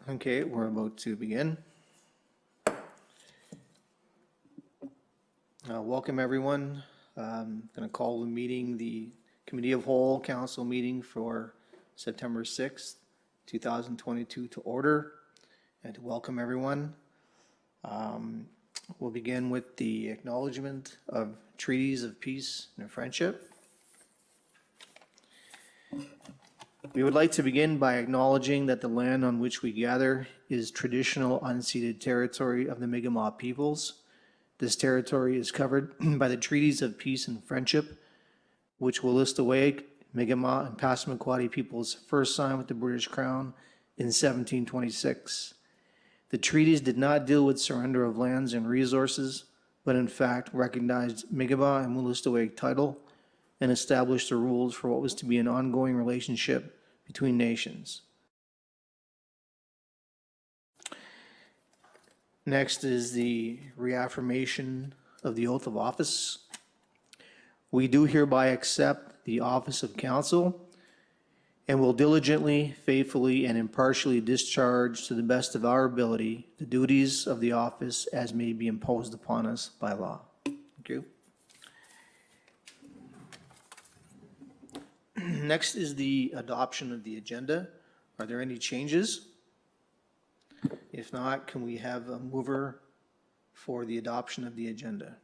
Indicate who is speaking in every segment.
Speaker 1: Okay, we're about to begin. Welcome, everyone. I'm going to call the meeting the Committee of Whole Council meeting for September 6th, 2022 to order, and to welcome everyone. We'll begin with the acknowledgement of treaties of peace and friendship. We would like to begin by acknowledging that the land on which we gather is traditional unceded territory of the Mi'kmaq peoples. This territory is covered by the treaties of peace and friendship, which Wolastoqiyik, Mi'kmaq, and Passamaquoddy peoples first signed with the British Crown in 1726. The treaties did not deal with surrender of lands and resources, but in fact recognized Mi'kmaq and Wolastoqiyik title and established the rules for what was to be an ongoing relationship between nations. Next is the reaffirmation of the oath of office. We do hereby accept the office of council and will diligently, faithfully, and impartially discharge to the best of our ability the duties of the office as may be imposed upon us by law. Thank you. Next is the adoption of the agenda. Are there any changes? If not, can we have a mover for the adoption of the agenda?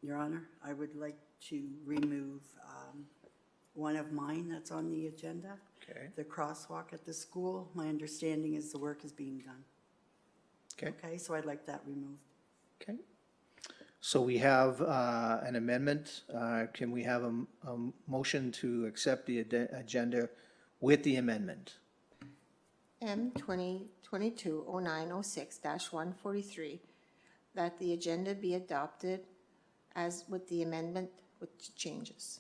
Speaker 2: Your Honor, I would like to remove one of mine that's on the agenda.
Speaker 1: Okay.
Speaker 2: The crosswalk at the school. My understanding is the work is being done.
Speaker 1: Okay.
Speaker 2: Okay, so I'd like that removed.
Speaker 1: Okay. So we have an amendment. Can we have a motion to accept the agenda with the amendment?
Speaker 3: M 2022-0906-143, that the agenda be adopted as with the amendment with changes.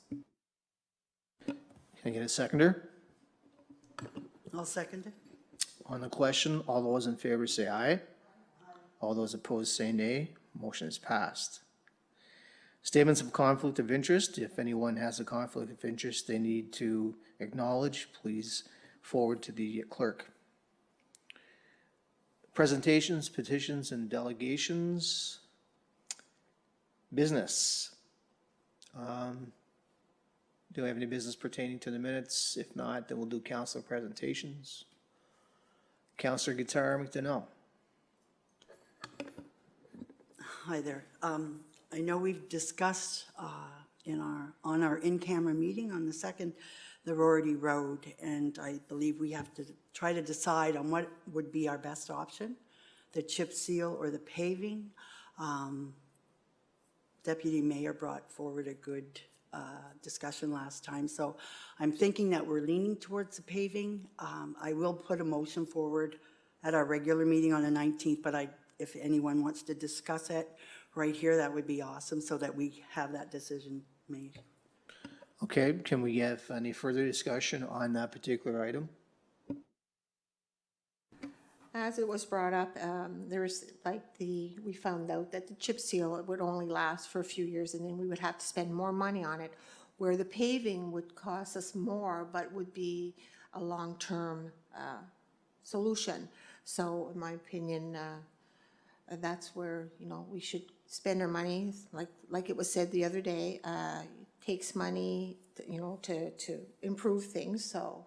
Speaker 1: Can I get a seconder?
Speaker 2: I'll second it.
Speaker 1: On the question, all those in favor say aye. All those opposed say nay. Motion is passed. Statements of conflict of interest. If anyone has a conflict of interest they need to acknowledge, please forward to the clerk. Presentations, petitions, and delegations. Business. Do we have any business pertaining to the minutes? If not, then we'll do council presentations. Councilor Guitar McDonnell.
Speaker 2: Hi there. I know we've discussed on our in-camera meeting on the 2nd, the Rorty Road, and I believe we have to try to decide on what would be our best option, the chip seal or the paving. Deputy Mayor brought forward a good discussion last time, so I'm thinking that we're leaning towards the paving. I will put a motion forward at our regular meeting on the 19th, but if anyone wants to discuss it right here, that would be awesome so that we have that decision made.
Speaker 1: Okay, can we have any further discussion on that particular item?
Speaker 3: As it was brought up, we found out that the chip seal would only last for a few years and then we would have to spend more money on it, where the paving would cost us more but would be a long-term solution. So in my opinion, that's where, we should spend our money. Like it was said the other day, takes money, to improve things. So,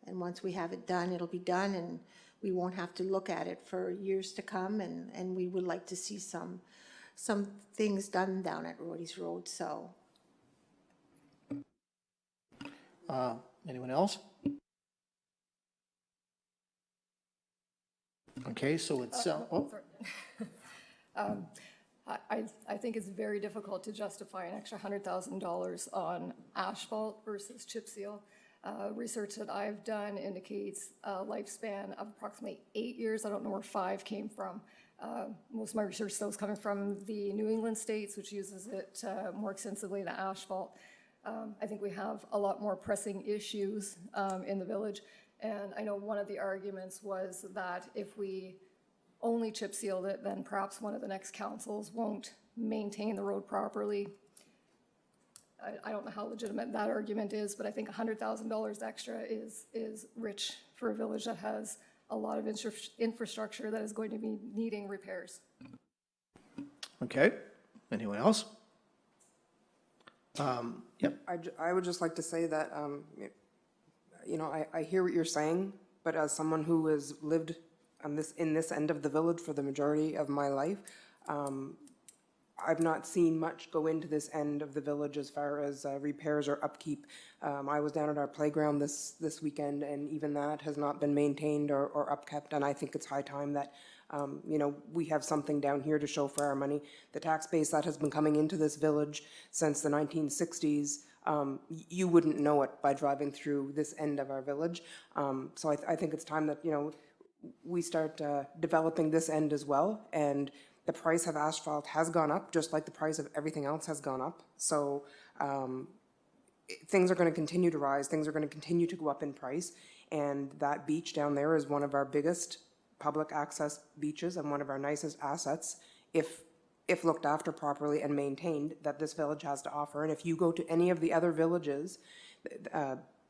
Speaker 3: and once we have it done, it'll be done and we won't have to look at it for years to come. And we would like to see some things done down at Rorty's Road. So.
Speaker 1: Anyone else? Okay, so it's,
Speaker 4: I think it's very difficult to justify an extra $100,000 on asphalt versus chip seal. Research that I've done indicates a lifespan of approximately 8 years. I don't know where 5 came from. Most of my research still is coming from the New England states, which uses it more extensively than asphalt. I think we have a lot more pressing issues in the village. And I know one of the arguments was that if we only chip sealed it, then perhaps one of the next councils won't maintain the road properly. I don't know how legitimate that argument is, but I think $100,000 extra is rich for a village that has a lot of infrastructure that is going to be needing repairs.
Speaker 1: Okay, anyone else? Yep,
Speaker 5: I would just like to say that, you know, I hear what you're saying, but as someone who has lived on in this end of the village for the majority of my life, I've not seen much go into this end of the village as far as repairs or upkeep. I was down at our playground this weekend, and even that has not been maintained or upkept, and I think it's high time that, you know, we have something down here to show for our money. The tax base that has been coming into this village since the 1960s, you wouldn't know it by driving through this end of our village. So I think it's time that, you know, we start developing this end as well, and the price of asphalt has gone up, just like the price of everything else has gone up. So things are going to continue to rise, things are going to continue to go up in price, and that beach down there is one of our biggest public access beaches and one of our nicest assets, if looked after properly and maintained, that this village has to offer. And if you go to any of the other villages,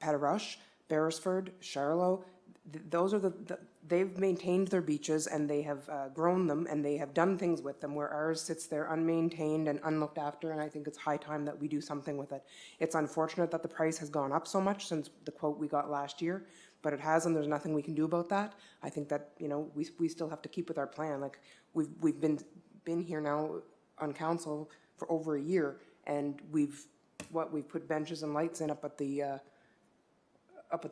Speaker 5: Pettarush, Beresford, Charlotte, those are they've maintained their beaches, and they have grown them, and they have done things with them, where ours sits there unmaintained and unlooked after, and I think it's high time that we do something with it. It's unfortunate that the price has gone up so much since the quote we got last year, but it has, and there's nothing we can do about that. I think that, you know, we still have to keep with our plan. Like, we've been here now on council for over a year, and we've put benches and lights in up at the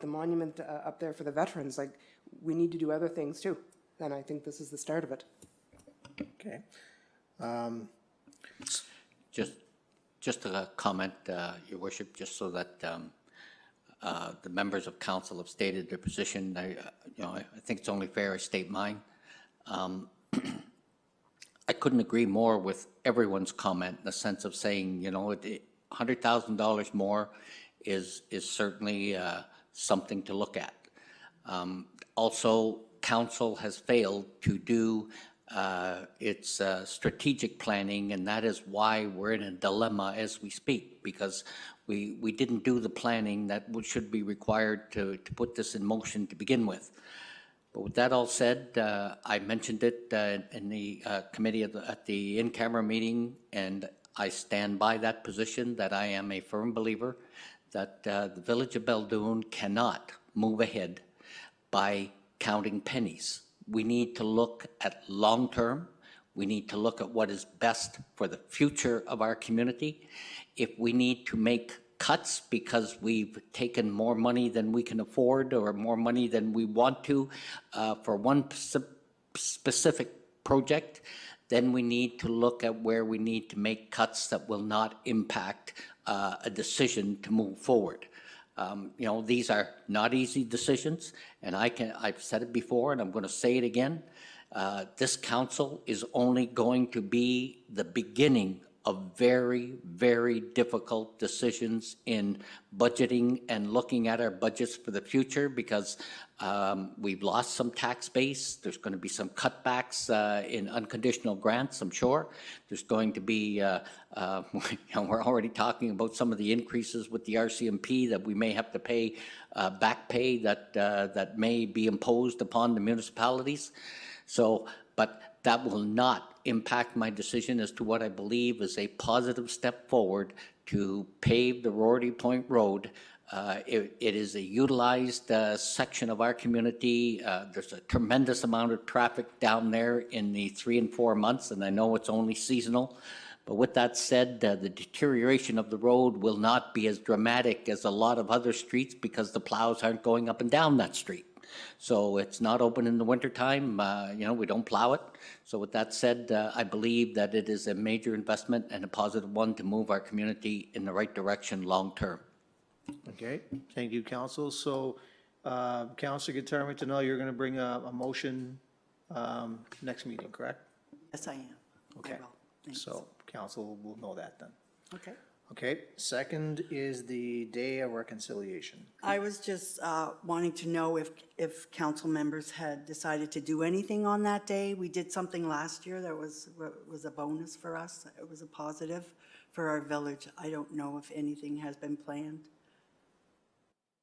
Speaker 5: monument up there for the veterans. Like, we need to do other things too, and I think this is the start of it.
Speaker 1: okay.
Speaker 6: Just a comment, Your Worship, just so that the members of council have stated their position. I think it's only fair I state mine. I couldn't agree more with everyone's comment in the sense of saying, you know, $100,000 more is certainly something to look at. Also, council has failed to do its strategic planning, and that is why we're in a dilemma as we speak, because we didn't do the planning that should be required to put this in motion to begin with. But with that all said, I mentioned it in the committee at the in-camera meeting, and I stand by that position, that I am a firm believer that the village of Beldoon cannot move ahead by counting pennies. We need to look at long-term. We need to look at what is best for the future of our community. If we need to make cuts because we've taken more money than we can afford or more money than we want to for one specific project, then we need to look at where we need to make cuts that will not impact a decision to move forward. You know, these are not easy decisions, and I've said it before, and I'm going to say it again. This council is only going to be the beginning of very, very difficult decisions in budgeting and looking at our budgets for the future, because we've lost some tax base. There's going to be some cutbacks in unconditional grants, I'm sure. There's going to be, you know, we're already talking about some of the increases with the RCMP that we may have to pay, back pay that may be imposed upon the municipalities. So, but that will not impact my decision as to what I believe is a positive step forward to pave the Rorty Point Road. It is a utilized section of our community. There's a tremendous amount of traffic down there in the 3 and 4 months, and I know it's only seasonal. But with that said, the deterioration of the road will not be as dramatic as a lot of other streets, because the plows aren't going up and down that street. So it's not open in the wintertime. You know, we don't plow it. So with that said, I believe that it is a major investment and a positive one to move our community in the right direction long term.
Speaker 1: Okay, thank you, council. So, Councilor Guillermo, to know you're going to bring a motion next meeting, correct?
Speaker 2: Yes, I am. I
Speaker 1: Okay,
Speaker 2: will. Thanks.
Speaker 1: so council will know that then.
Speaker 2: Okay.
Speaker 1: Okay, second is the Day of Reconciliation.
Speaker 2: I was just wanting to know if council members had decided to do anything on that day. We did something last year that was a bonus for us. It was a positive for our village. I don't know if anything has been planned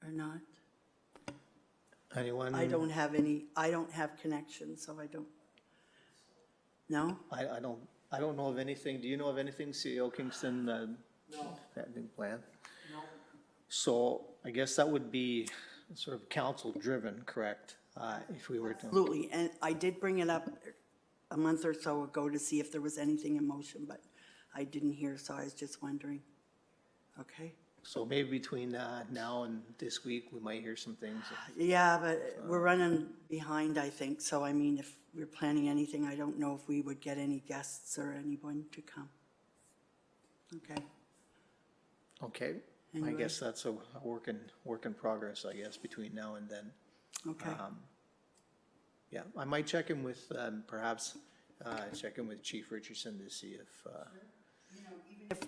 Speaker 2: or not.
Speaker 1: Anyone?
Speaker 2: I don't have connections, so I don't. No?
Speaker 1: I don't know of anything. Do you know of anything, CEO Kingston? No. That didn't plan? No. So I guess that would be sort of council-driven, correct? If we were to.
Speaker 2: Absolutely, and I did bring it up a month or so ago to see if there was anything in motion, but I didn't hear, so I was just wondering. Okay?
Speaker 1: So maybe between now and this week, we might hear some things.
Speaker 2: Yeah, but we're running behind, I think, so I mean, if we're planning anything, I don't know if we would get any guests or anyone to come. Okay,
Speaker 1: Okay, I
Speaker 2: Anyway.
Speaker 1: guess that's a work in progress, I guess, between now and then.
Speaker 2: okay.
Speaker 1: Yeah, I might check in with, perhaps, check in with Chief Richardson to see if,
Speaker 2: If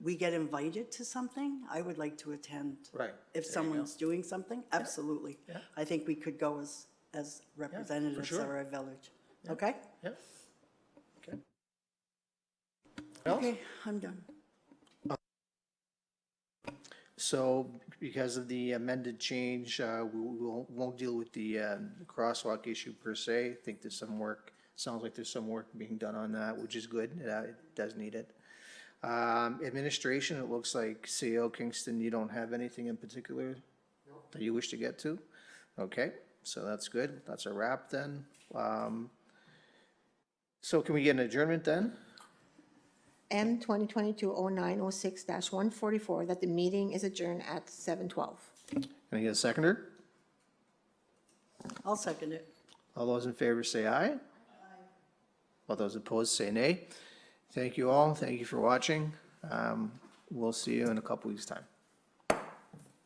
Speaker 2: we get invited to something, I would like to attend.
Speaker 1: right.
Speaker 2: If someone's doing something, absolutely.
Speaker 1: Yeah.
Speaker 2: I think we could go as representatives of
Speaker 1: sure.
Speaker 2: our village. Okay?
Speaker 1: Yeah. Okay. Else?
Speaker 2: Okay, I'm done.
Speaker 1: So because of the amended change, won't deal with the crosswalk issue per se. I think there's some work, sounds like there's some work being done on that, which is good. It does need it. Administration, it looks like CEO Kingston, you don't have anything in particular that you wish to get to? Okay, so that's good. That's a wrap then. So can we get an adjournment then?
Speaker 3: M 2022-0906-144, that the meeting is adjourned at 7:12.
Speaker 1: Can I get a seconder?
Speaker 2: I'll second it.
Speaker 1: All those in favor say aye. All those opposed say nay. Thank you all. Thank you for watching. We'll see you in a couple weeks' time.